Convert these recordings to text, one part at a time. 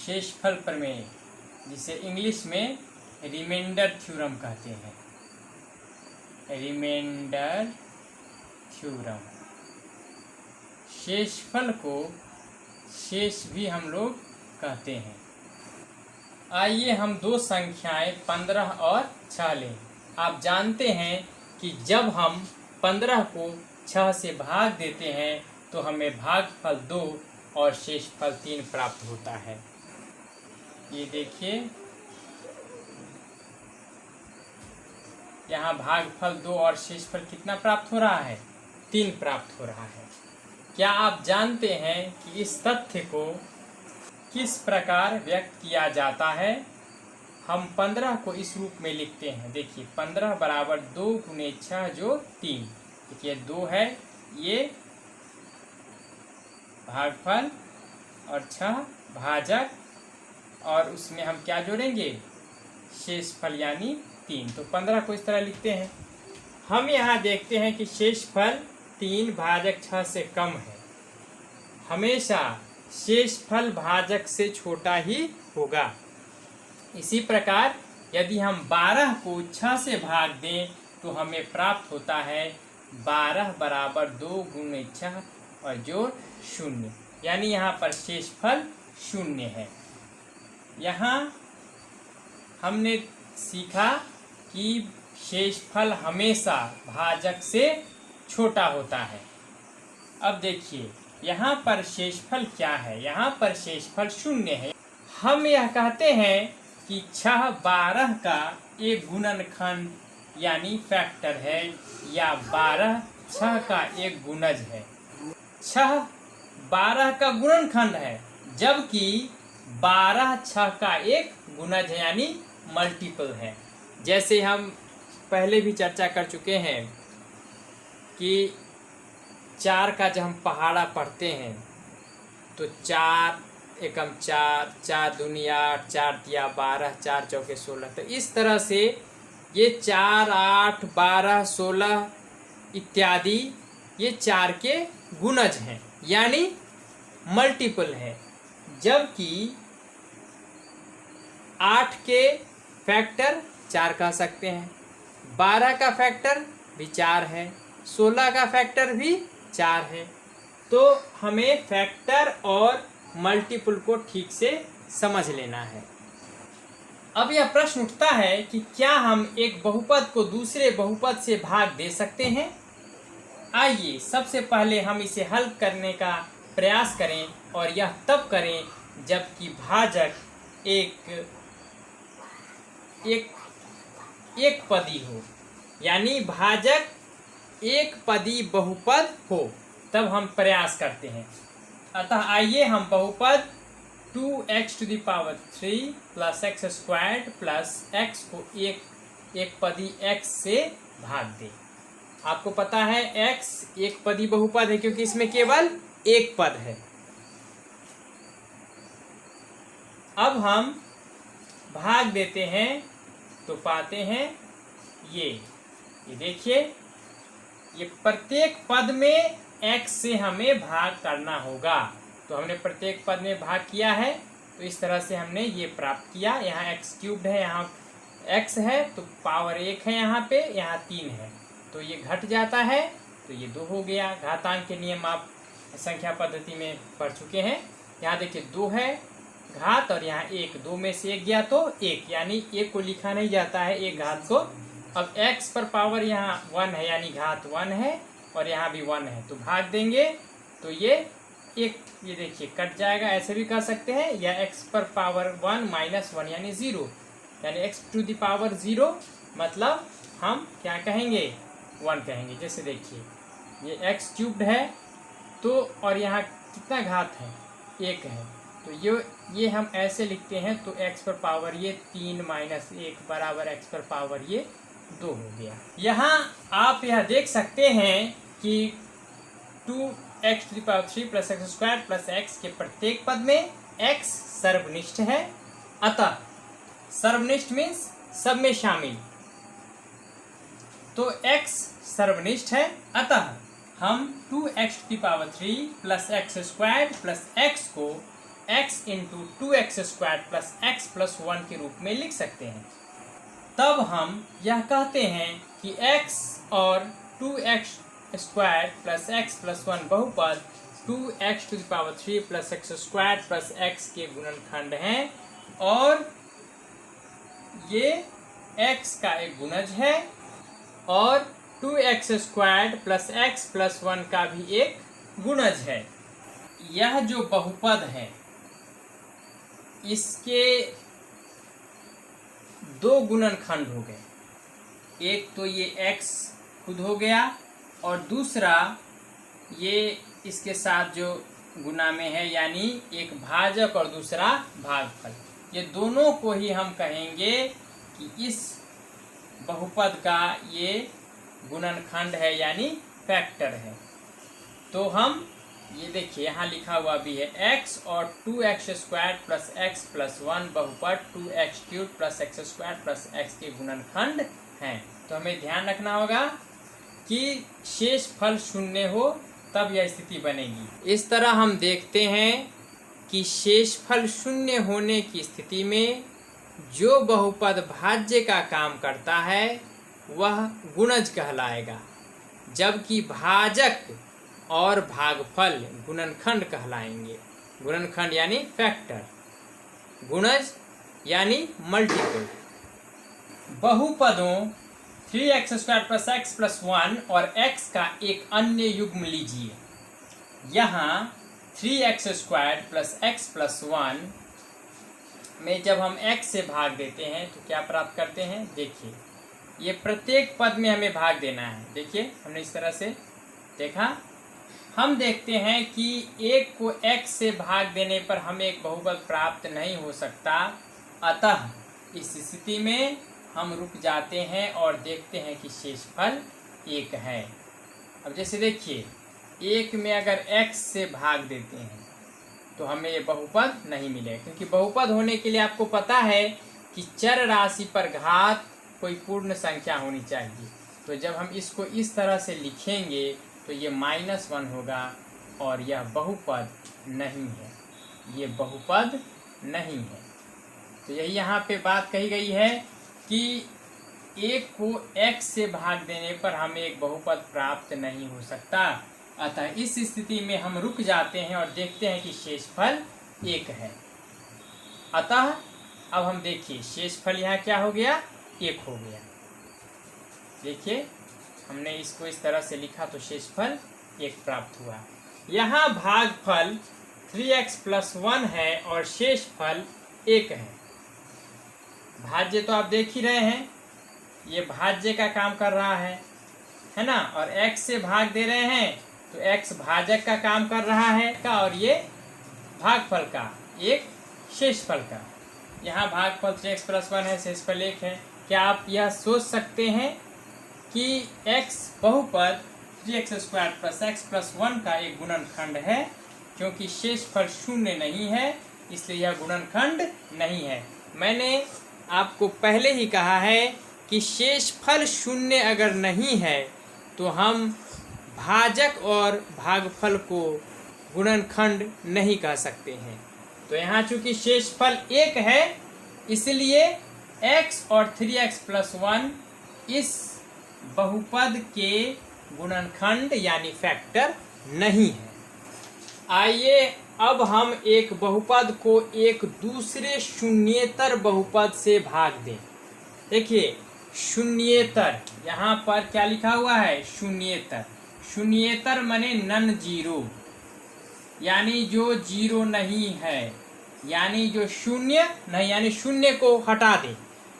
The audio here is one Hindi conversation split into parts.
शेषफल प्रमेय, जिसे इंग्लिश में रिमाइंडर थ्योरम कहते हैं। रिमाइंडर थ्योरम, शेषफल को शेष भी हम लोग कहते हैं। आइए हम दो संख्याएं 15 और 6 लें। आप जानते हैं कि जब हम 15 को 6 से भाग देते हैं तो हमें भागफल 2 और शेषफल 3 प्राप्त होता है। ये देखिए, यहाँ भागफल 2 और शेषफल कितना प्राप्त हो रहा है? 3 प्राप्त हो रहा है। क्या आप जानते हैं कि इस तथ्य को किस प्रकार व्यक्त किया जाता है? हम 15 को इस रूप में लिखते हैं। देखिए, 15 बराबर 2 गुने 6 जो 3। देखिए 2 है, ये भागफल और 6 भाजक, और उसमें हम क्या जोड़ेंगे? शेषफल यानी 3। तो 15 को इस तरह लिखते हैं। हम यहाँ देखते हैं कि शेषफल 3 भाजक 6 से कम है। हमेशा शेषफल भाजक से छोटा ही होगा। इसी प्रकार यदि हम 12 को 6 से भाग दें तो हमें प्राप्त होता है 12 बराबर 2 गुने 6 और जोड़ 0, यानी यहाँ पर शेषफल 0 है। यहाँ हमने सीखा कि शेषफल हमेशा भाजक से छोटा होता है। अब देखिए, यहाँ पर शेषफल क्या है? यहाँ पर शेषफल 0 है। हम यह कहते हैं कि 6 12 का एक गुणनखंड यानी फैक्टर है, या 12 6 का एक गुणज है। 6 12 का गुणनखंड है, जबकि 12 6 का एक गुणज है यानी मल्टीपल है। जैसे हम पहले भी चर्चा कर चुके हैं कि 4 का जब हम पहाड़ा पढ़ते हैं तो 4 एकम 4, 4 दूनी 8, 4 तिया 12, 4 चौके 16। तो इस तरह से ये 4, 8, 12, 16 इत्यादि ये 4 के गुणज हैं यानी मल्टीपल है। जबकि 8 के फैक्टर 4 कह सकते हैं, 12 का फैक्टर भी 4 है, 16 का फैक्टर भी 4 है। तो हमें फैक्टर और मल्टीपल को ठीक से समझ लेना है। अब यह प्रश्न उठता है कि क्या हम एक बहुपद को दूसरे बहुपद से भाग दे सकते हैं? आइए सबसे पहले हम इसे हल करने का प्रयास करें, और यह तब करें जबकि भाजक एक पदी हो, यानी भाजक एक पदी बहुपद हो, तब हम प्रयास करते हैं। अतः आइए हम बहुपद 2x³ plus x squared plus x को एक पदी x से भाग दें। आपको पता है x एक पदी बहुपद है क्योंकि इसमें केवल एक पद है। अब हम भाग देते हैं तो पाते हैं ये देखिए, ये प्रत्येक पद में x से हमें भाग करना होगा। तो हमने प्रत्येक पद में भाग किया है, तो इस तरह से हमने ये प्राप्त किया। यहाँ x³ है, यहाँ x है, तो पावर 1 है यहाँ पे, यहाँ 3 है, तो ये घट जाता है, तो ये 2 हो गया। घातांक के नियम आप संख्या पद्धति में पढ़ चुके हैं। यहाँ देखिए 2 है घात, और यहाँ 1, 2 में से 1 गया तो 1, यानी 1 को लिखा नहीं जाता है, 1 घात को। अब x पर पावर यहाँ 1 है, यानी घात 1 है, और यहाँ भी 1 है, तो भाग देंगे तो ये देखिए कट जाएगा। ऐसे भी कर सकते हैं, या x पर पावर 1 माइनस 1 यानी 0, यानी x⁴ 0, मतलब हम क्या कहेंगे? 1 कहेंगे। जैसे देखिए ये x³ है, तो और यहाँ कितना घात है? 1 है, तो ये हम ऐसे लिखते हैं, तो x पर पावर ये 3 माइनस 1 बराबर x पर पावर ये 2 हो गया। यहाँ आप यह देख सकते हैं कि 2x³ plus x square plus x के प्रत्येक पद में x सर्वनिष्ठ है। अतः सर्वनिष्ठ मीन्स सब में शामिल, तो x सर्वनिष्ठ है। अतः हम 2x³ plus x square plus x को x into 2x² plus x plus 1 के रूप में लिख सकते हैं। तब हम यह कहते हैं कि x और 2x² प्लस x प्लस 1 बहुपद 2x³ plus x² plus x के गुणनखंड हैं और ये x का एक गुणज है और 2x² प्लस x प्लस 1 का भी एक गुणज है। यह जो बहुपद है इसके दो गुणनखंड हो गए, एक तो ये x खुद हो गया और दूसरा ये इसके साथ जो गुना में है यानी एक भाजक और दूसरा भागफल। ये दोनों को ही हम कहेंगे कि इस बहुपद का ये गुणनखंड है यानी फैक्टर है। तो हम ये देखिए यहाँ लिखा हुआ भी है x और 2x² प्लस x प्लस 1 बहुपद 2x³ plus x² plus x के गुणनखंड हैं। तो हमें ध्यान रखना होगा कि शेष फल शून्य हो तब यह स्थिति बनेगी। इस तरह हम देखते हैं कि शेषफल शून्य होने की स्थिति में जो बहुपद भाज्य का काम करता है वह गुणज कहलाएगा, जबकि भाजक और भागफल गुणनखंड कहलाएंगे। गुणनखंड यानी फैक्टर, गुणज यानी मल्टीपल। बहुपदों 3x² प्लस x प्लस 1 और x का एक अन्य युग्म लीजिए। यहाँ 3x² प्लस x प्लस 1 में जब हम x से भाग देते हैं तो क्या प्राप्त करते हैं, देखिए ये प्रत्येक पद में हमें भाग देना है। देखिए हमने इस तरह से देखा। हम देखते हैं कि एक को x से भाग देने पर हमें एक बहुपद प्राप्त नहीं हो सकता, अतः इस स्थिति में हम रुक जाते हैं और देखते हैं कि शेषफल 1 है। अब जैसे देखिए एक में अगर x से भाग देते हैं तो हमें ये बहुपद नहीं मिलेगा, क्योंकि बहुपद होने के लिए आपको पता है कि चर राशि पर घात कोई पूर्ण संख्या होनी चाहिए। तो जब हम इसको इस तरह से लिखेंगे तो ये -1 होगा और यह बहुपद नहीं है, ये बहुपद नहीं है। तो यही यहाँ पे बात कही गई है कि एक को x से भाग देने पर हमें एक बहुपद प्राप्त नहीं हो सकता, अतः इस स्थिति में हम रुक जाते हैं और देखते हैं कि शेषफल 1 है। अतः अब हम देखिए शेषफल यहाँ क्या हो गया, 1 हो गया। देखिए हमने इसको इस तरह से लिखा तो शेषफल 1 प्राप्त हुआ। यहाँ भागफल 3x प्लस 1 है और शेषफल 1 है। भाज्य तो आप देख ही रहे हैं, ये भाज्य का काम कर रहा है ना, और x से भाग दे रहे हैं तो x भाजक का काम कर रहा है का, और ये भागफल का, एक शेषफल का। यहाँ भागफल 3x प्लस 1 है, शेषफल 1 है। क्या आप यह सोच सकते हैं कि x बहुपद 3x² प्लस x प्लस 1 का एक गुणनखंड है, क्योंकि शेषफल शून्य नहीं है इसलिए यह गुणनखंड नहीं है। मैंने आपको पहले ही कहा है कि शेषफल शून्य अगर नहीं है तो हम भाजक और भागफल को गुणनखंड नहीं कह सकते हैं। तो यहाँ चूंकि शेषफल 1 है इसलिए x और 3x प्लस 1 इस बहुपद के गुणनखंड यानी फैक्टर नहीं है। आइए अब हम एक बहुपद को एक दूसरे शून्येतर बहुपद से भाग दें। देखिए शून्येतर, यहाँ पर क्या लिखा हुआ है, शून्येतर। शून्येतर माने नन जीरो, यानी जो जीरो नहीं है, यानी जो शून्य नहीं, यानी शून्य को हटा दें,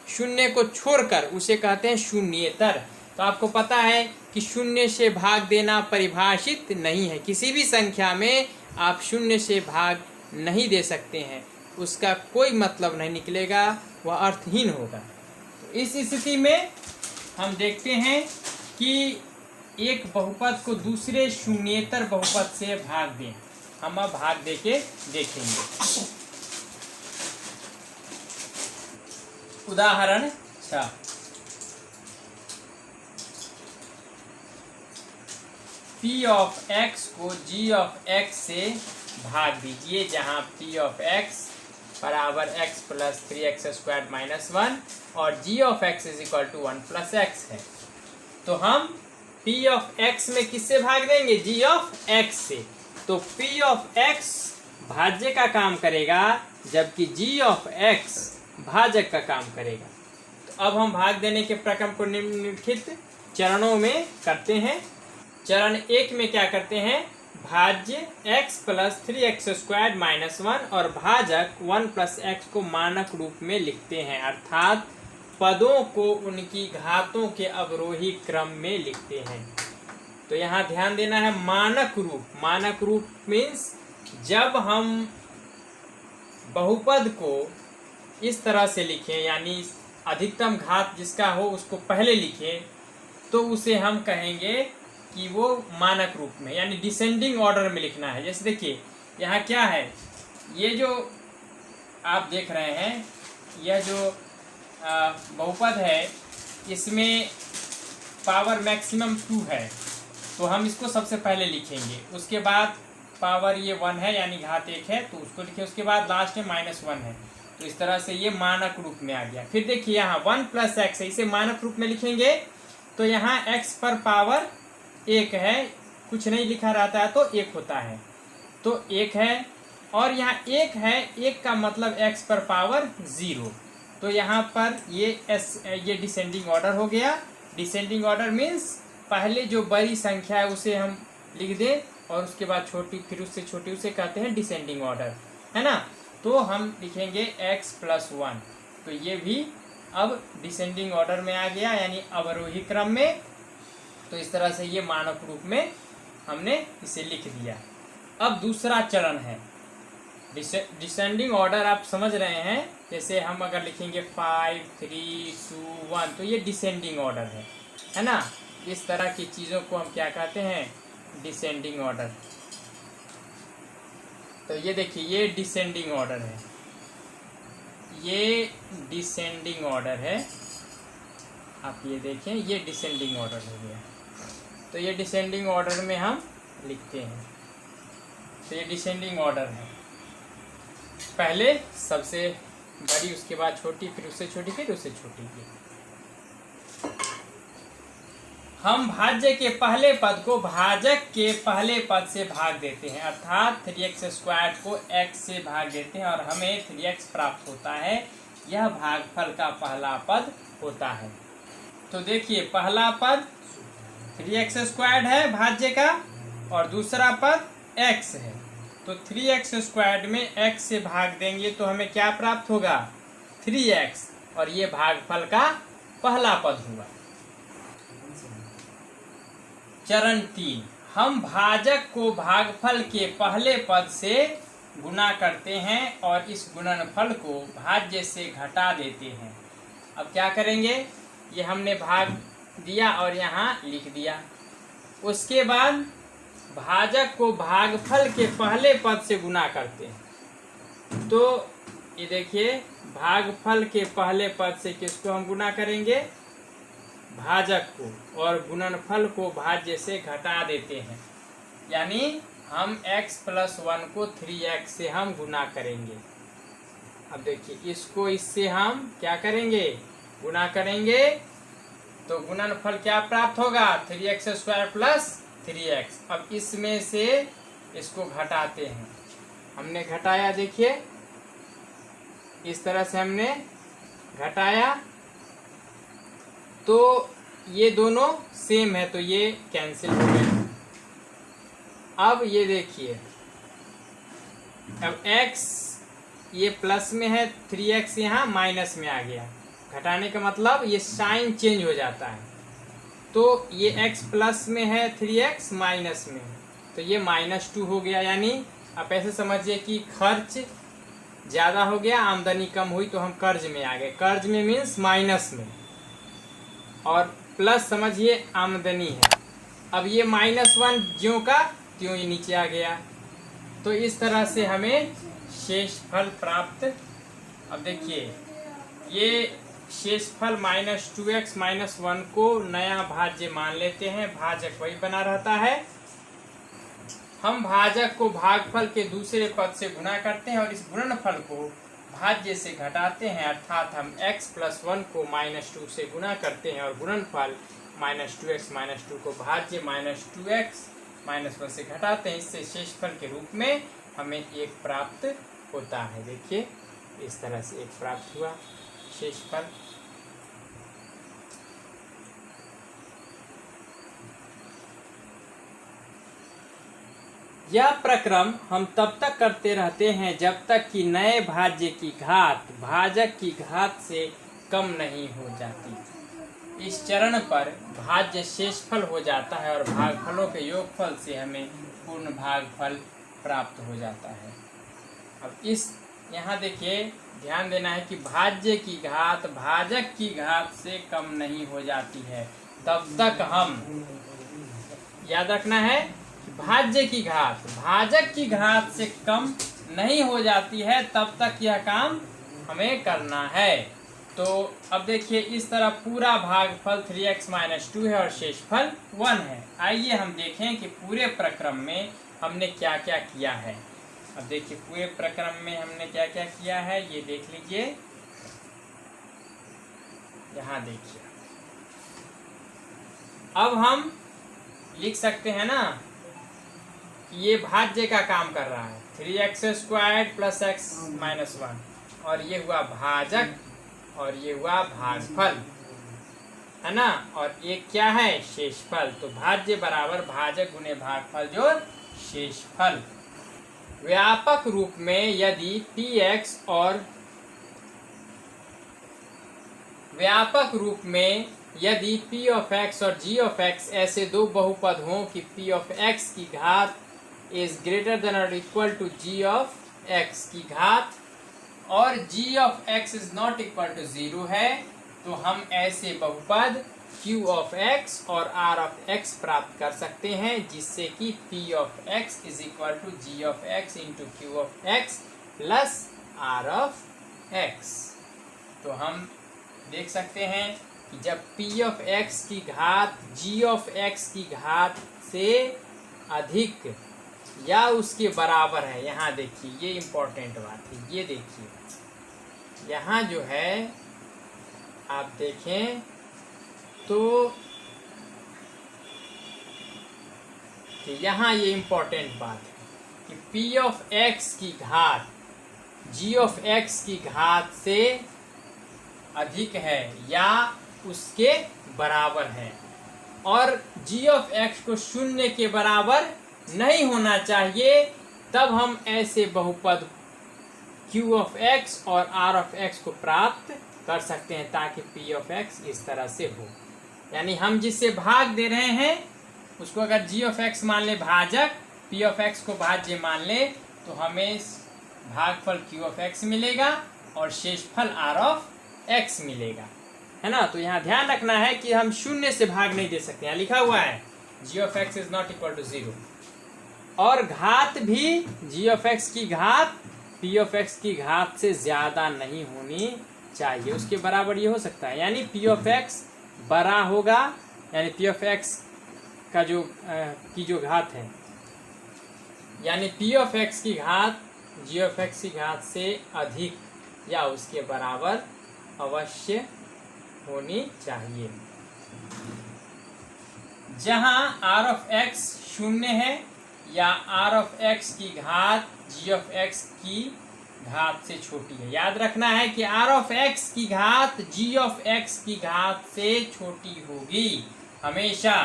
शून्य को छोड़कर उसे कहते हैं शून्येतर। तो आपको पता है कि शून्य से भाग देना परिभाषित नहीं है, किसी भी संख्या में आप शून्य से भाग नहीं दे सकते हैं, उसका कोई मतलब नहीं निकलेगा, वह अर्थहीन होगा। तो इस स्थिति में हम देखते हैं कि एक बहुपद को दूसरे शून्येतर बहुपद से भाग दें। हम अब भाग दे के देखेंगे। उदाहरण 6, p ऑफ x को g ऑफ x से भाग दीजिए, जहाँ पी ऑफ एक्स बराबर एक्स प्लस 3x² माइनस 1 और G of X is equal to 1 plus X है। तो हम पी ऑफ एक्स में किससे भाग देंगे? जी ऑफ एक्स से। तो पी ऑफ एक्स भाज्य का काम करेगा, जबकि जी ऑफ एक्स भाजक का काम करेगा। तो अब हम भाग देने के प्रक्रम को निम्नलिखित चरणों में करते हैं। चरण 1 में क्या करते हैं? भाज्य x प्लस 3x² माइनस 1 और भाजक 1 प्लस एक्स को मानक रूप में लिखते हैं, अर्थात पदों को उनकी घातों के अवरोही क्रम में लिखते हैं। तो यहाँ ध्यान देना है, मानक रूप। मानक रूप मीन्स जब हम बहुपद को इस तरह से लिखें, यानी अधिकतम घात जिसका हो उसको पहले लिखें, तो उसे हम कहेंगे कि वो मानक रूप में, यानी डिसेंडिंग ऑर्डर में लिखना है। जैसे देखिए यहाँ क्या है, ये जो आप देख रहे हैं, यह जो बहुपद है, इसमें पावर मैक्सिमम 2 है, तो हम इसको सबसे पहले लिखेंगे। उसके बाद पावर ये 1 है, यानी घात 1 है, तो उसको लिखे। उसके बाद लास्ट में -1 है, तो इस तरह से ये मानक रूप में आ गया। फिर देखिए यहाँ 1 प्लस एक्स है, इसे मानक रूप में लिखेंगे, तो यहाँ x पर पावर 1 है, कुछ नहीं लिखा रहता है तो 1 होता है, तो 1 है। और यहाँ 1 है, 1 का मतलब x पर पावर 0, तो यहाँ पर ये डिसेंडिंग ऑर्डर हो गया। डिसेंडिंग ऑर्डर मीन्स पहले जो बड़ी संख्या है उसे हम लिख दें और उसके बाद छोटी, फिर उससे छोटी, उसे कहते हैं डिसेंडिंग ऑर्डर, है ना। तो हम लिखेंगे x प्लस 1, तो ये भी अब डिसेंडिंग ऑर्डर में आ गया, यानी अवरोही क्रम में। तो इस तरह से ये मानक रूप में हमने इसे लिख दिया। अब दूसरा चरण है डिसेंडिंग ऑर्डर। आप समझ रहे हैं, जैसे हम अगर लिखेंगे 5 3 2 1, तो ये डिसेंडिंग ऑर्डर है ना। इस तरह की चीज़ों को हम क्या कहते हैं? Descending order. तो ये देखिए, ये डिसेंडिंग ऑर्डर है, ये डिसेंडिंग ऑर्डर है। आप ये देखें, ये डिसेंडिंग ऑर्डर हो गया। तो ये डिसेंडिंग ऑर्डर में हम लिखते हैं। तो ये डिसेंडिंग ऑर्डर है, पहले सबसे बड़ी, उसके बाद छोटी, फिर उससे छोटी, फिर उससे छोटी। हम भाज्य के पहले पद को भाजक के पहले पद से भाग देते हैं, अर्थात 3x² को x से भाग देते हैं और हमें 3x प्राप्त होता है। यह भागफल का पहला पद होता है। तो देखिए, पहला पद 3x² है भाज्य का, और दूसरा पद x है। तो 3x² में x से भाग देंगे तो हमें क्या प्राप्त होगा? 3x, और ये भागफल का पहला पद हुआ। चरण 3, हम भाजक को भागफल के पहले पद से गुणा करते हैं और इस गुणनफल को भाज्य से घटा देते हैं। अब क्या करेंगे? ये हमने भाग दिया और यहाँ लिख दिया। उसके बाद भाजक को भागफल के पहले पद से गुणा करते हैं। तो ये देखिए, भागफल के पहले पद से किसको हम गुणा करेंगे? भाजक को, और गुणनफल को भाज्य से घटा देते हैं, यानी हम x प्लस 1 को 3x से हम गुणा करेंगे। अब देखिए, इसको इससे हम क्या करेंगे? गुणा करेंगे, तो गुणनफल क्या प्राप्त होगा? 3x² plus 3x। अब इसमें से इसको घटाते हैं। हमने घटाया, देखिए इस तरह से हमने घटाया, तो ये दोनों सेम है, तो ये कैंसिल हो गए। अब ये देखिए, अब x ये प्लस में है, 3x यहाँ माइनस में आ गया। घटाने का मतलब ये साइन चेंज हो जाता है। तो ये x प्लस में है, 3x माइनस में है, तो ये -2 हो गया। यानी आप ऐसे समझिए कि खर्च ज़्यादा हो गया, आमदनी कम हुई, तो हम कर्ज में आ गए। कर्ज में मीन्स माइनस में, और प्लस समझिए आमदनी है। अब ये -1 ज्यों का त्यों ये नीचे आ गया। तो इस तरह से हमें शेषफल प्राप्त। अब देखिए, ये शेषफल -2x - 1 को नया भाज्य मान लेते हैं, भाजक वही बना रहता है। हम भाजक को भागफल के दूसरे पद से गुणा करते हैं और इस गुणनफल को भाज्य से घटाते हैं, अर्थात हम x+1 को -2 से गुणा करते हैं और गुणनफल -2x -2 को भाज्य -2x -1 से घटाते हैं। इससे शेषफल के रूप में हमें 1 प्राप्त होता है। देखिए इस तरह से 1 प्राप्त हुआ शेषफल। यह प्रक्रम हम तब तक करते रहते हैं जब तक कि नए भाज्य की घात भाजक की घात से कम नहीं हो जाती। इस चरण पर भाज्य शेषफल हो जाता है और भागफलों के योगफल से हमें पूर्ण भागफल प्राप्त हो जाता है। अब इस यहाँ देखिए ध्यान देना है कि भाज्य की घात भाजक की घात से कम नहीं हो जाती है, तब तक हम याद रखना है भाज्य की घात भाजक की घात से कम नहीं हो जाती है, तब तक यह काम हमें करना है। तो अब देखिए इस तरह पूरा भागफल 3x - 2 है और शेषफल 1 है। आइए हम देखें कि पूरे प्रक्रम में हमने क्या क्या किया है। अब देखिए पूरे प्रक्रम में हमने क्या क्या किया है ये देख लीजिए। यहाँ देखिए अब हम लिख सकते हैं ना, ये भाज्य का काम कर रहा है 3x² + x - 1 और ये हुआ भाजक और ये हुआ भागफल, है ना। और ये क्या है शेषफल। तो भाज्य बराबर भाजक गुने भागफल जोड़ शेषफल। व्यापक रूप में यदि px और व्यापक रूप में यदि p(x) और g(x) ऐसे दो बहुपद हों कि p(x) की घात is greater than or equal to g(x) की घात और g(x) is not equal to 0 है, तो हम ऐसे बहुपद q(x) और r(x) प्राप्त कर सकते हैं, जिससे कि p(x) is equal to g(x) into q(x) plus r(x). तो हम देख सकते हैं कि जब p(x) की घात g(x) की घात से अधिक या उसके बराबर है, यहाँ देखिए ये इम्पोर्टेंट बात है। ये देखिए यहाँ जो है आप देखें तो यहाँ ये इम्पोर्टेंट बात है कि p(x) की घात g(x) की घात से अधिक है या उसके बराबर है और g(x) को 0 के बराबर नहीं होना चाहिए, तब हम ऐसे बहुपद q(x) और r(x) को प्राप्त कर सकते हैं, ताकि p(x) इस तरह से हो। यानी हम जिससे भाग दे रहे हैं उसको अगर g(x) मान ले भाजक, p(x) को भाज्य मान ले, तो हमें भागफल q(x) मिलेगा और शेषफल r(x) मिलेगा, है ना। तो यहाँ ध्यान रखना है कि हम 0 से भाग नहीं दे सकते। यहाँ लिखा हुआ है g(x) is not equal to 0 और घात भी g(x) की घात p(x) की घात से ज्यादा नहीं होनी चाहिए, उसके बराबर ये हो सकता है। यानी p(x) बड़ा होगा, यानी p(x) का जो घात है, यानी p(x) की घात g(x) की घात से अधिक या उसके बराबर अवश्य होनी चाहिए। जहां r(x) 0 है या r(x) की घात g(x) की घात से छोटी है। याद रखना है कि r(x) की घात g(x) की घात से छोटी होगी हमेशा।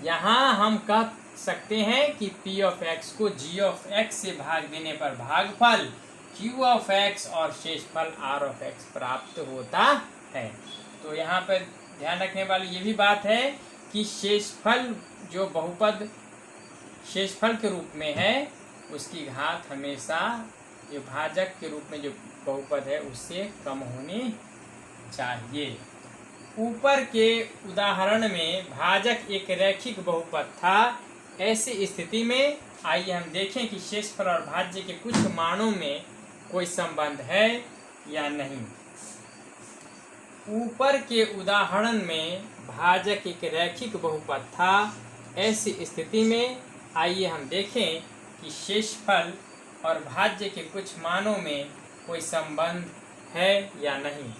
यहाँ हम कह सकते हैं कि p(x) को g(x) से भाग देने पर भागफल q(x) और शेषफल r(x) प्राप्त होता है। तो यहाँ पर ध्यान रखने वाली ये भी बात है कि शेषफल जो बहुपद शेषफल के रूप में है उसकी घात हमेशा ये भाजक के रूप में जो बहुपद है उससे कम होनी चाहिए। ऊपर के उदाहरण में भाजक एक रैखिक बहुपद था। ऐसी स्थिति में आइए हम देखें कि शेषफल और भाज्य के कुछ मानों में कोई संबंध है या नहीं। ऊपर के उदाहरण में भाजक एक रैखिक बहुपद था। ऐसी स्थिति में आइए हम देखें कि शेषफल और भाज्य के कुछ मानों में कोई संबंध है या नहीं।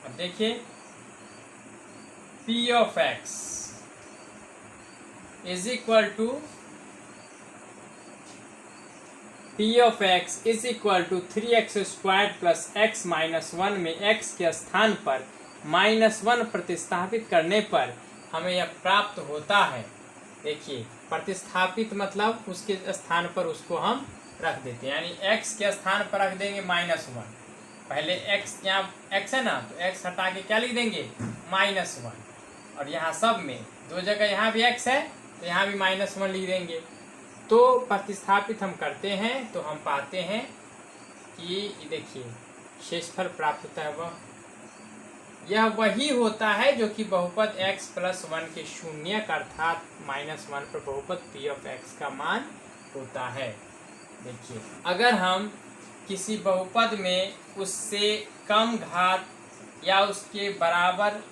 अब देखिए, p of x is equal to three x square plus x minus one में x के स्थान पर -1 प्रतिस्थापित करने पर हमें यह प्राप्त होता है। देखिए, प्रतिस्थापित मतलब उसके स्थान पर उसको हम रख देते हैं, यानी x के स्थान पर रख देंगे -1। पहले x, यहाँ x है ना, तो x हटा के क्या लिख देंगे, -1। और यहाँ सब में दो जगह यहाँ भी x है तो यहाँ भी -1 लिख देंगे। तो प्रतिस्थापित हम करते हैं तो हम पाते हैं कि देखिए शेषफल प्राप्त होता है यह वही होता है जो कि बहुपद x प्लस 1 के शून्यक अर्थात -1 पर बहुपद p of x का मान होता है। देखिए, अगर हम किसी बहुपद में उससे कम घात या उसके बराबर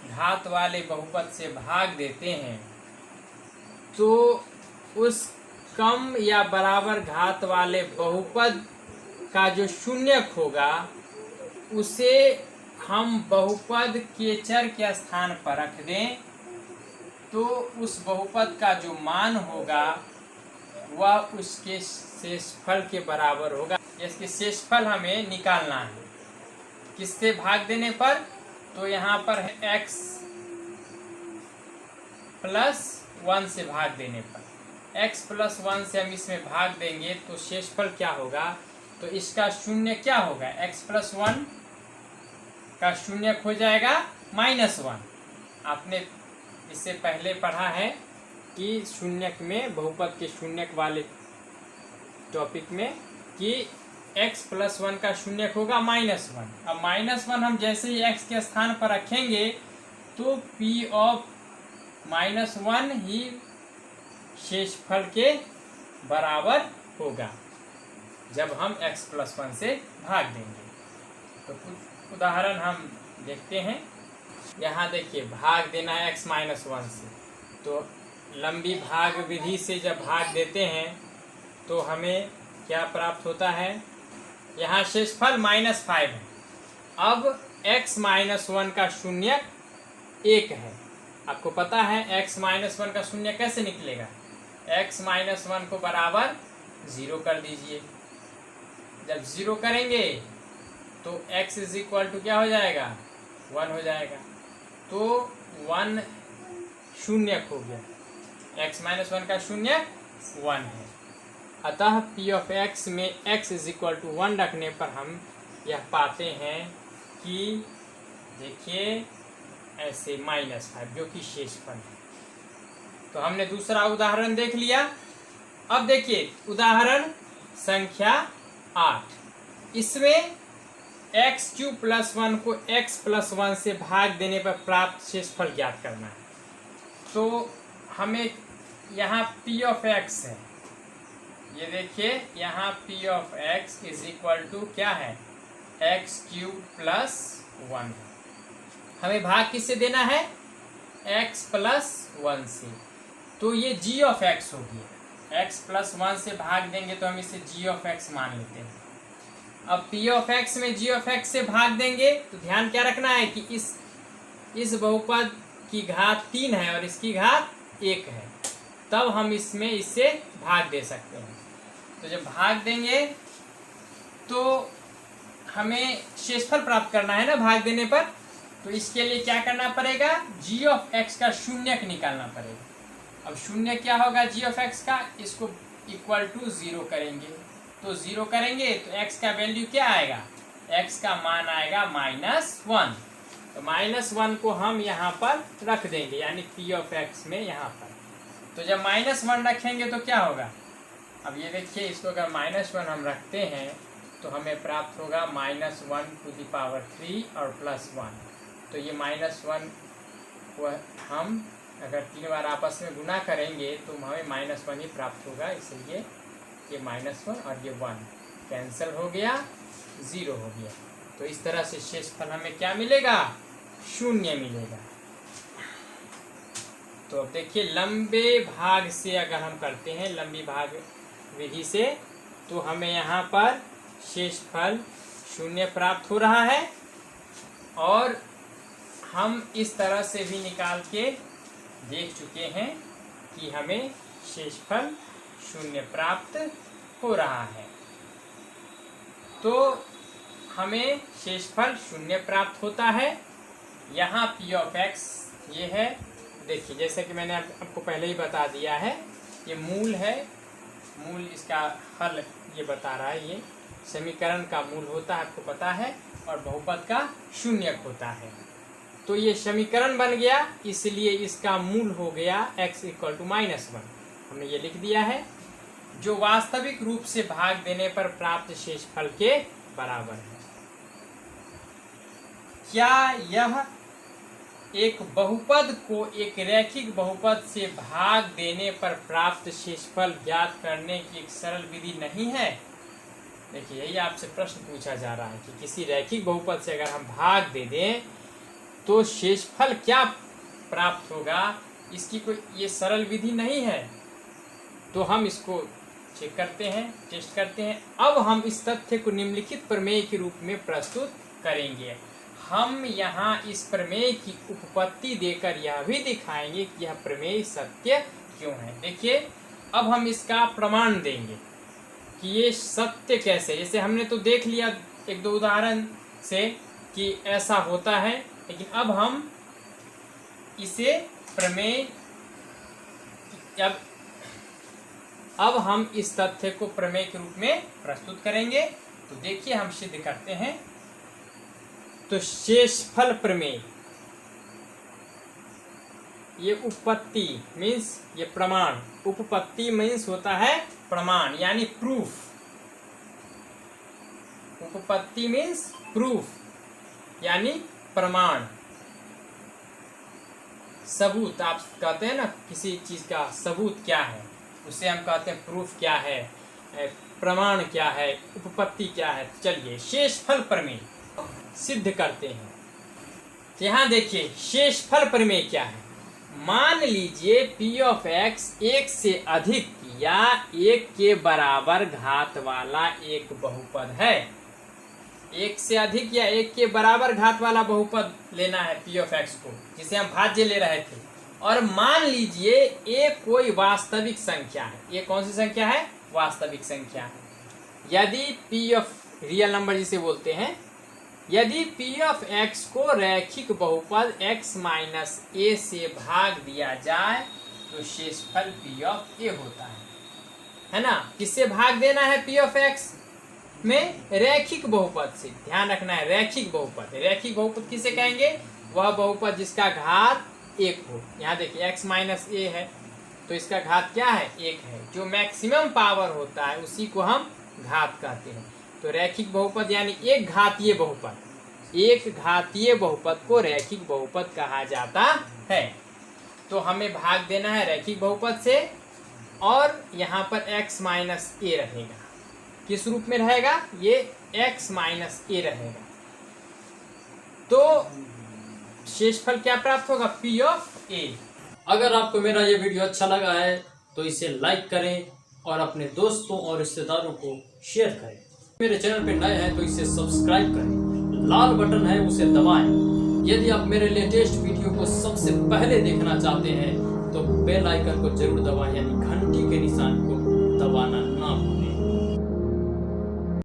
घात वाले बहुपद से भाग देते हैं तो उस कम या बराबर घात वाले बहुपद का जो शून्यक होगा उसे हम बहुपद के चर के स्थान पर रख दें तो उस बहुपद का जो मान होगा वह उसके शेषफल के बराबर होगा। इसके शेषफल हमें निकालना है किससे भाग देने पर, तो यहाँ पर है x प्लस 1 से भाग देने पर। x प्लस 1 से हम इसमें भाग देंगे तो शेषफल क्या होगा, तो इसका शून्य क्या होगा, x प्लस 1 का शून्यक हो जाएगा -1। आपने इससे पहले पढ़ा है कि शून्यक में, बहुपद के शून्यक वाले टॉपिक में, कि x प्लस 1 का शून्यक होगा -1। अब -1 हम जैसे ही x के स्थान पर रखेंगे तो p ऑफ -1 ही शेषफल के बराबर होगा जब हम x प्लस 1 से भाग देंगे। तो कुछ उदाहरण हम देखते हैं। यहाँ देखिए, भाग देना है x माइनस 1 से, तो लंबी भाग विधि से जब भाग देते हैं तो हमें क्या प्राप्त होता है, यहाँ शेषफल -5 है। अब x माइनस 1 का शून्यक 1 है। आपको पता है x माइनस 1 का शून्य कैसे निकलेगा, x माइनस 1 को बराबर 0 कर दीजिए। जब 0 करेंगे तो x इज इक्वल टू क्या हो जाएगा, 1 हो जाएगा। तो 1 शून्यक हो गया, x माइनस 1 का शून्यक 1 है। अतः p ऑफ x में x इज इक्वल टू 1 रखने पर हम यह पाते हैं कि देखिए ऐसे -5 जो कि शेषफल है। तो हमने दूसरा उदाहरण देख लिया। अब देखिए उदाहरण संख्या 8। इसमें x³ प्लस 1 को x प्लस 1 से भाग देने पर प्राप्त शेषफल ज्ञात करना है। तो हमें यहाँ p ऑफ x है, ये देखिए यहाँ p of x is equal to क्या है, x³ प्लस 1। हमें भाग किससे देना है, x प्लस 1 से। तो ये g ऑफ x हो गया, x प्लस 1 से भाग देंगे तो हम इसे g ऑफ x मान लेते हैं। अब p ऑफ x में g ऑफ x से भाग देंगे तो ध्यान क्या रखना है कि इस बहुपद की घात 3 है और इसकी घात 1 है, तब हम इसमें इससे भाग दे सकते हैं। तो जब भाग देंगे तो हमें शेषफल प्राप्त करना है ना भाग देने पर, तो इसके लिए क्या करना पड़ेगा, g ऑफ x का शून्यक निकालना पड़ेगा। अब शून्य क्या होगा g ऑफ x का, इसको इक्वल टू 0 करेंगे। तो 0 करेंगे तो x का वैल्यू क्या आएगा, x का मान आएगा -1। तो -1 को हम यहाँ पर रख देंगे, यानी p ऑफ x में यहाँ पर। तो जब -1 रखेंगे तो क्या होगा, अब ये देखिए इसको अगर -1 हम रखते हैं तो हमें प्राप्त होगा -1⁻³ और +1। तो ये -1 वह हम अगर 3 बार आपस में गुना करेंगे तो हमें -1 ही प्राप्त होगा, इसलिए ये -1 और ये 1 कैंसिल हो गया, 0 हो गया। तो इस तरह से शेषफल हमें क्या मिलेगा, 0 मिलेगा। तो अब देखिए लंबे भाग से अगर हम करते हैं लंबी भाग विधि से, तो हमें यहाँ पर शेषफल 0 प्राप्त हो रहा है। और हम इस तरह से भी निकाल के देख चुके हैं कि हमें शेषफल 0 प्राप्त हो रहा है। तो हमें शेषफल 0 प्राप्त होता है। यहाँ p ऑफ x ये है, देखिए जैसे कि मैंने आपको पहले ही बता दिया है, ये मूल है, मूल इसका हल ये बता रहा है, ये समीकरण का मूल होता है, आपको पता है, और बहुपद का शून्यक होता है। तो ये समीकरण बन गया, इसलिए इसका मूल हो गया x = -1, हमने ये लिख दिया है, जो वास्तविक रूप से भाग देने पर प्राप्त शेषफल के बराबर है। क्या यह एक बहुपद को एक रैखिक बहुपद से भाग देने पर प्राप्त शेषफल ज्ञात करने की एक सरल विधि नहीं है? देखिए यही आपसे प्रश्न पूछा जा रहा है कि किसी रैखिक बहुपद से अगर हम भाग दे दें तो शेषफल क्या प्राप्त होगा, इसकी कोई ये सरल विधि नहीं है। तो हम इसको चेक करते हैं, टेस्ट करते हैं। अब हम इस तथ्य को निम्नलिखित प्रमेय के रूप में प्रस्तुत करेंगे। हम यहाँ इस प्रमेय की उपपत्ति देकर यह भी दिखाएंगे कि यह प्रमेय सत्य क्यों है। देखिए अब हम इसका प्रमाण देंगे कि ये सत्य कैसे। जैसे हमने तो देख लिया 1-2 उदाहरण से कि ऐसा होता है, लेकिन अब हम इसे प्रमेय अब हम इस तथ्य को प्रमेय के रूप में प्रस्तुत करेंगे। तो देखिए हम सिद्ध करते हैं। तो शेषफल प्रमेय, ये उपपत्ति मीन्स ये प्रमाण, उपपत्ति मीन्स होता है प्रमाण यानी प्रूफ। उपपत्ति मीन्स प्रूफ यानी प्रमाण, सबूत। आप कहते हैं ना किसी चीज का सबूत क्या है, उसे हम कहते हैं प्रूफ क्या है, प्रमाण क्या है, उपपत्ति क्या है। चलिए शेषफल प्रमेय सिद्ध करते हैं। यहाँ देखिए शेषफल प्रमेय क्या है। मान लीजिए p ऑफ x 1 से अधिक या 1 के बराबर घात वाला एक बहुपद है। 1 से अधिक या 1 के बराबर घात वाला बहुपद लेना है p ऑफ x को, जिसे हम भाज्य ले रहे थे। और मान लीजिए a कोई वास्तविक संख्या है। ये कौन सी संख्या है? वास्तविक संख्या है। यदि p ऑफ रियल नंबर जिसे बोलते हैं, यदि p ऑफ x को रैखिक बहुपद x माइनस a से भाग दिया जाए तो शेषफल p ऑफ a होता है ना। किससे भाग देना है p ऑफ x में? रैखिक बहुपद से। ध्यान रखना है, रैखिक बहुपद। रैखिक बहुपद किसे कहेंगे? वह बहुपद जिसका घात 1 हो। यहाँ देखिए x माइनस a है तो इसका घात क्या है? 1 है। जो मैक्सिमम पावर होता है उसी को हम घात कहते हैं। तो रैखिक बहुपद यानी एक घातीय बहुपद, एक घातीय बहुपद को रैखिक बहुपद कहा जाता है। तो हमें भाग देना है रैखिक बहुपद से, और यहाँ पर x माइनस a रहेगा। किस रूप में रहेगा? ये x माइनस a रहेगा। तो शेषफल क्या प्राप्त होगा? p of a। अगर आपको मेरा ये वीडियो अच्छा लगा है तो इसे लाइक करें और अपने दोस्तों और रिश्तेदारों को शेयर करें। मेरे चैनल पे नए हैं तो इसे सब्सक्राइब करें, लाल बटन है उसे दबाएं। यदि आप मेरे लेटेस्ट वीडियो को सबसे पहले देखना चाहते हैं तो बेल आइकन को जरूर दबाएं, यानी घंटी के निशान को दबाना